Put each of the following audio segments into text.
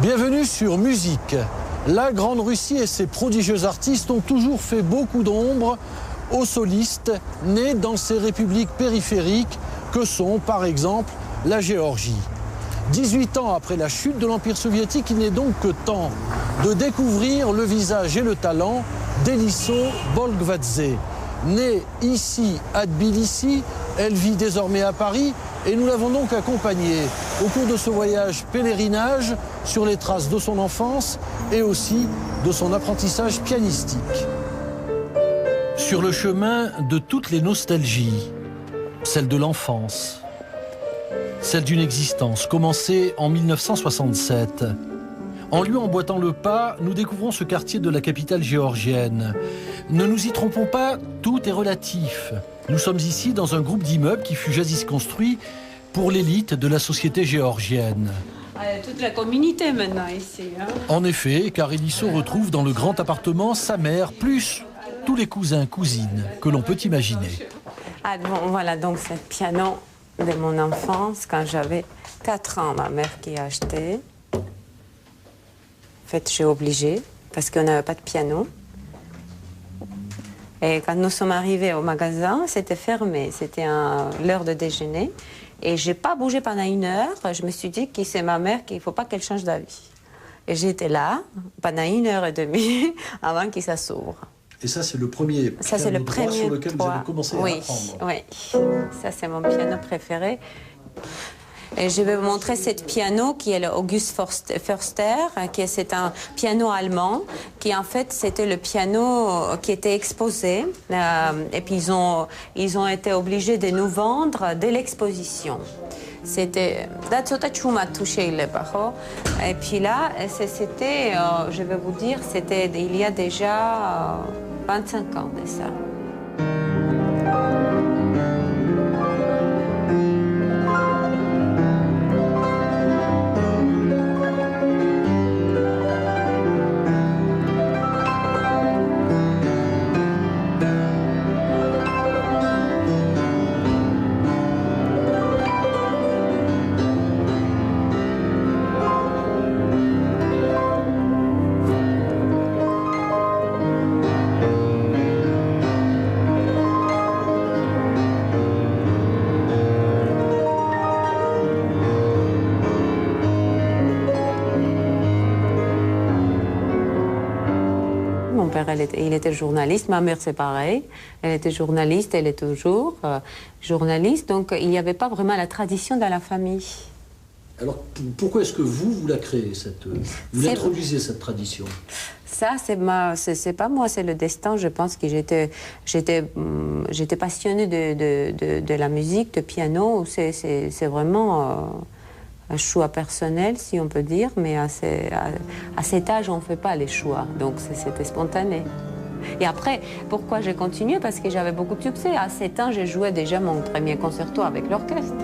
Bienvenue sur Musique. La Grande Russie et ses prodigieux artistes ont toujours fait beaucoup d'ombre aux solistes nés dans ces républiques périphériques que sont, par exemple, la Géorgie. 18 ans après la chute de l'Empire soviétique, il n'est donc que temps de découvrir le visage et le talent d'Eliso Bolgvadze. Née ici à Tbilissi, elle vit désormais à Paris et nous l'avons donc accompagnée au cours de ce voyage pèlerinage sur les traces de son enfance et aussi de son apprentissage pianistique. Sur le chemin de toutes les nostalgies, celle de l'enfance, celle d'une existence commencée en 1967. En lui emboîtant le pas, nous découvrons ce quartier de la capitale géorgienne. Ne nous y trompons pas, tout est relatif. Nous sommes ici dans un groupe d'immeubles qui fut jadis construit pour l'élite de la société géorgienne. Toute la communauté maintenant ici. Hein. En effet, car Eliso retrouve dans le grand appartement sa mère, plus tous les cousins, cousines que l'on peut imaginer. Ah bon, voilà donc ce piano de mon enfance, quand j'avais 4 ans, ma mère qui a acheté. En fait, j'ai obligé, parce qu'on n'avait pas de piano. Et quand nous sommes arrivés au magasin, c'était fermé, c'était l'heure de déjeuner. Et je n'ai pas bougé pendant 1 heure. Je me suis dit que c'est ma mère, qu'il ne faut pas qu'elle change d'avis. Et j'étais là pendant 1 heure et demie avant que ça s'ouvre. Et ça, c'est le premier piano sur lequel vous avez commencé à apprendre. Oui, ça c'est mon piano préféré. Et je vais vous montrer ce piano qui est l'August Förster, c'est un piano allemand, qui en fait c'était le piano qui était exposé. Et puis ils ont été obligés de nous vendre dès l'exposition. C'était et puis là, c'était, je vais vous dire, c'était il y a déjà 25 ans de ça. Mon père, il était journaliste. Ma mère, c'est pareil. Elle était journaliste, elle est toujours journaliste. Donc, il n'y avait pas vraiment la tradition dans la famille. Alors, pourquoi est-ce que vous la créez, vous introduisez cette tradition? Ça, c'est pas moi, c'est le destin. Je pense que j'étais passionnée de la musique, de piano. C'est vraiment un choix personnel, si on peut dire, mais à cet âge, on ne fait pas les choix, donc c'était spontané. Et après, pourquoi j'ai continué? Parce que j'avais beaucoup de succès. À 7 ans, j'ai joué déjà mon premier concerto avec l'orchestre.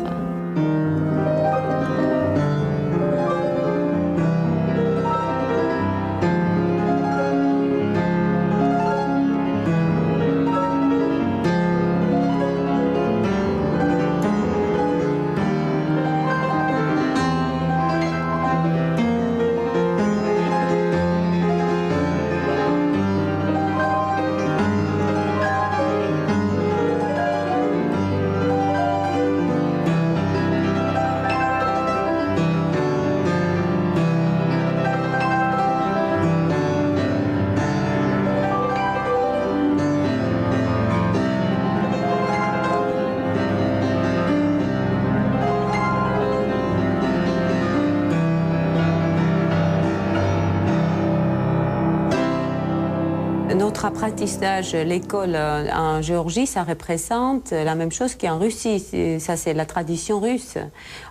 Notre apprentissage, l'école en Géorgie, ça représente la même chose qu'en Russie. Ça, c'est la tradition russe.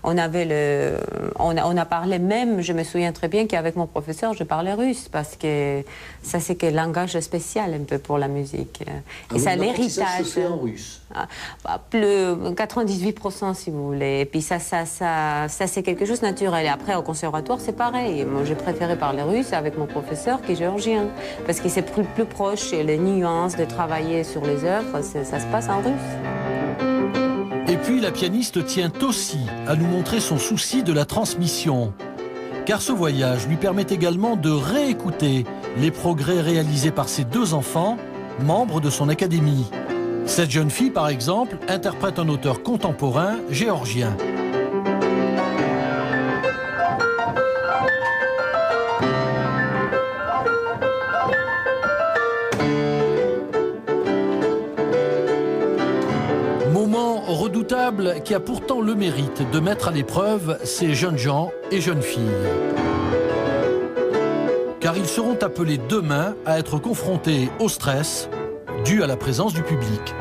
On a parlé même, je me souviens très bien qu'avec mon professeur, je parlais russe, parce que ça, c'est un langage spécial un peu pour la musique. Et ça, l'héritage. Se fait en russe. Plus 98% si vous voulez. Et puis ça c'est quelque chose de naturel. Et après, au conservatoire, c'est pareil. Moi, j'ai préféré parler russe avec mon professeur qui est géorgien. Parce que c'est plus proche, et les nuances de travailler sur les œuvres, ça se passe en russe. Et puis, la pianiste tient aussi à nous montrer son souci de la transmission. Car ce voyage lui permet également de réécouter les progrès réalisés par ses deux enfants, membres de son académie. Cette jeune fille, par exemple, interprète un auteur contemporain géorgien. Moment redoutable qui a pourtant le mérite de mettre à l'épreuve ces jeunes gens et jeunes filles. Car ils seront appelés demain à être confrontés au stress dû à la présence du public.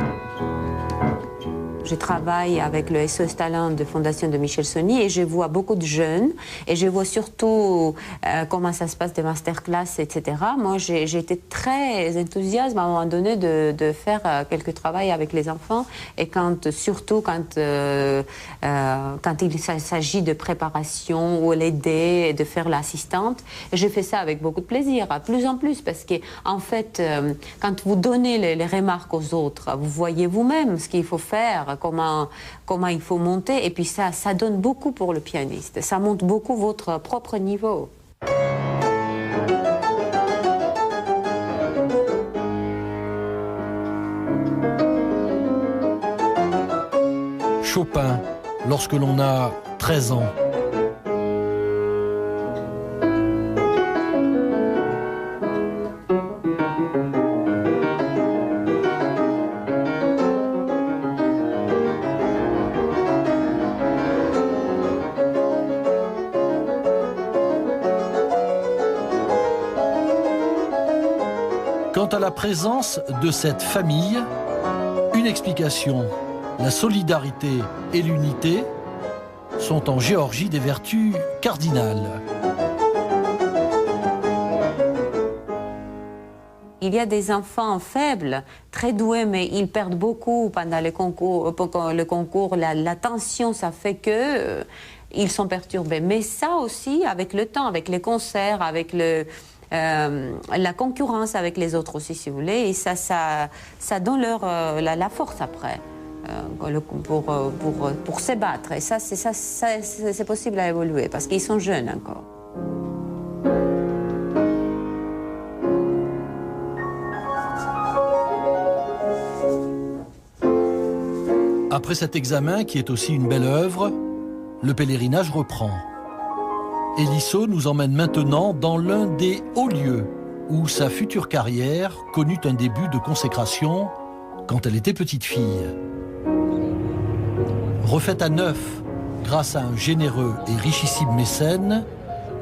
Je travaille avec le SOS Talent de Fondation de Michel Sony et je vois beaucoup de jeunes et je vois surtout comment ça se passe des masterclass, etc. Moi, j'ai été très enthousiaste à un moment donné de faire quelques travaux avec les enfants et surtout quand il s'agit de préparation ou l'aider, de faire l'assistante. Je fais ça avec beaucoup de plaisir, plus en plus, parce que en fait, quand vous donnez les remarques aux autres, vous voyez vous-même ce qu'il faut faire, comment il faut monter, et puis ça donne beaucoup pour le pianiste. Ça monte beaucoup votre propre niveau. Chopin, lorsque l'on a 13 ans. Quant à la présence de cette famille, une explication. La solidarité et l'unité sont en Géorgie des vertus cardinales. Il y a des enfants faibles, très doués, mais ils perdent beaucoup pendant le concours. L'attention, ça fait que ils sont perturbés. Mais ça aussi, avec le temps, avec les concerts, avec la concurrence avec les autres aussi, si vous voulez, et ça donne leur la force après pour se battre. Et ça, c'est possible à évoluer parce qu'ils sont jeunes encore. Après cet examen, qui est aussi une belle œuvre, le pèlerinage reprend. Eliso nous emmène maintenant dans l'un des hauts lieux où sa future carrière connut un début de consécration quand elle était petite fille. Refaite à neuf grâce à un généreux et richissime mécène,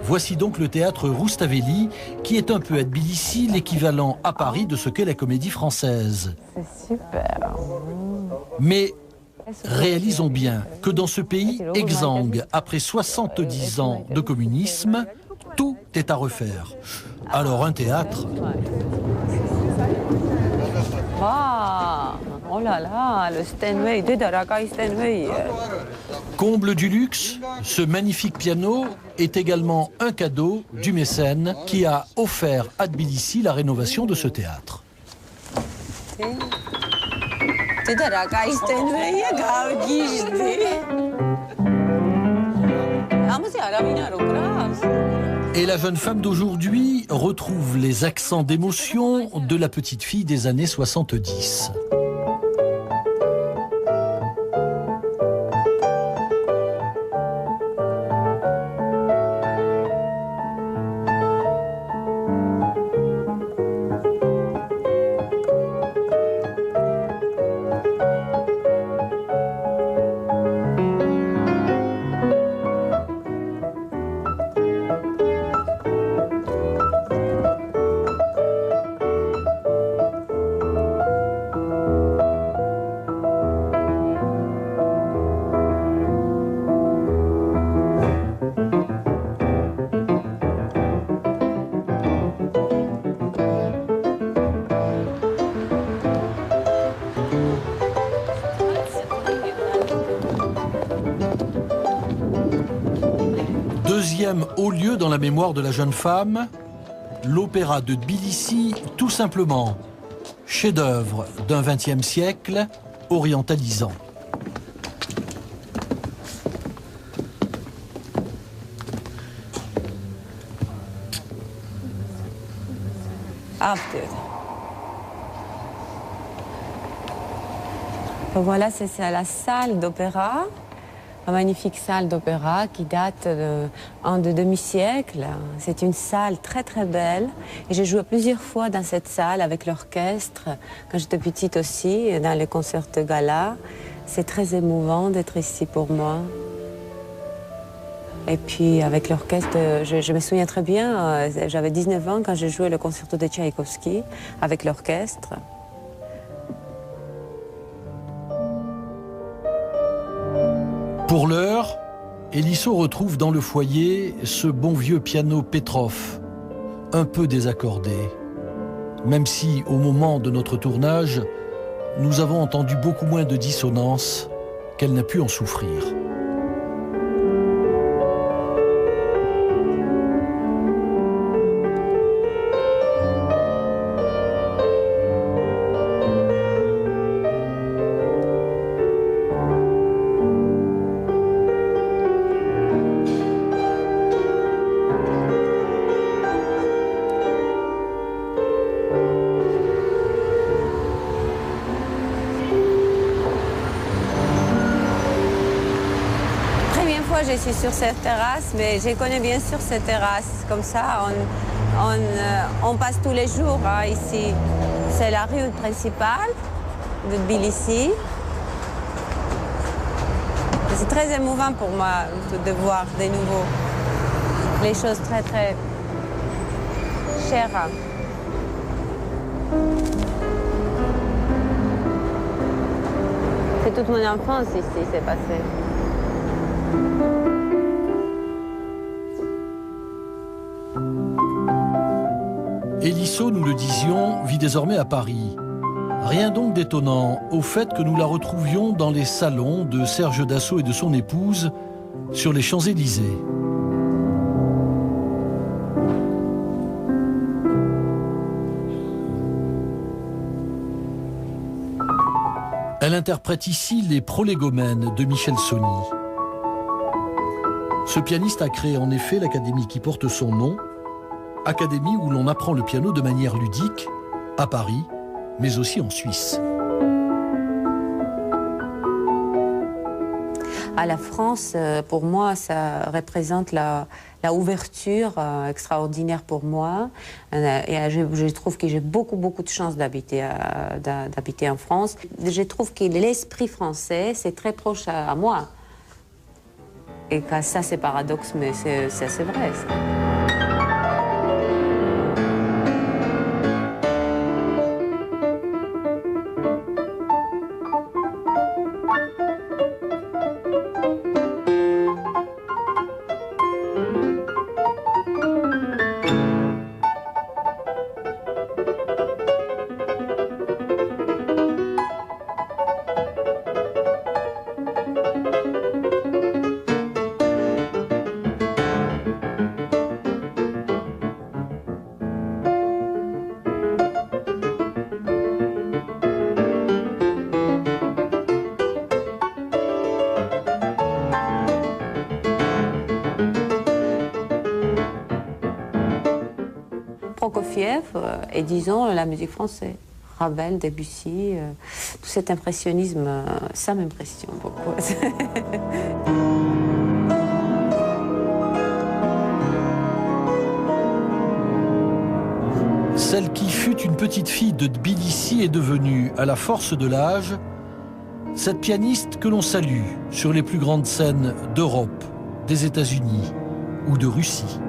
voici donc le théâtre Roustavéli qui est un peu à Tbilissi l'équivalent à Paris de ce qu'est la Comédie Française. C'est super. Mais réalisons bien que dans ce pays exsangue, après 70 ans de communisme, tout est à refaire. Alors un théâtre... Oh là là, le Steinway, Steinway. Comble du luxe, ce magnifique piano est également un cadeau du mécène qui a offert à Tbilissi la rénovation de ce théâtre. Et la jeune femme d'aujourd'hui retrouve les accents d'émotion de la petite fille des années 70. Deuxième haut lieu dans la mémoire de la jeune femme, l'opéra de Tbilissi, tout simplement. Chef-d'œuvre d'un XXe siècle, orientalisant. After. Voilà, c'est la salle d'opéra, une magnifique salle d'opéra qui date de demi-siècle. C'est une salle très très belle et j'ai joué plusieurs fois dans cette salle avec l'orchestre, quand j'étais petite aussi, dans les concerts de gala. C'est très émouvant d'être ici pour moi. Et puis avec l'orchestre, je me souviens très bien, j'avais 19 ans quand j'ai joué le concerto de Tchaïkovski avec l'orchestre. Pour l'heure, Eliso retrouve dans le foyer ce bon vieux piano Petrov, un peu désaccordé. Même si, au moment de notre tournage, nous avons entendu beaucoup moins de dissonances qu'elle n'a pu en souffrir. Je suis sur cette terrasse, mais je connais bien sûr cette terrasse. Comme ça, on passe tous les jours hein, ici. C'est la rue principale de Tbilissi. C'est très émouvant pour moi de voir de nouveau les choses très très chères. C'est toute mon enfance ici, c'est passé. Eliso, nous le disions, vit désormais à Paris. Rien donc d'étonnant au fait que nous la retrouvions dans les salons de Serge Dassault et de son épouse sur les Champs-Élysées. Elle interprète ici les Prolégomènes de Michel Sony. Ce pianiste a créé en effet l'académie qui porte son nom, académie où l'on apprend le piano de manière ludique, à Paris, mais aussi en Suisse. À la France, pour moi, ça représente la ouverture extraordinaire pour moi. Et je trouve que j'ai beaucoup de chance d'habiter en France. Je trouve que l'esprit français, c'est très proche à moi. Et que ça, c'est paradoxe, mais c'est vrai. Ça. Prokofiev et disons la musique française. Ravel, Debussy, tout cet impressionnisme, ça m'impressionne beaucoup. Celle qui fut une petite fille de Tbilissi est devenue, à la force de l'âge, cette pianiste que l'on salue sur les plus grandes scènes d'Europe, des États-Unis ou de Russie.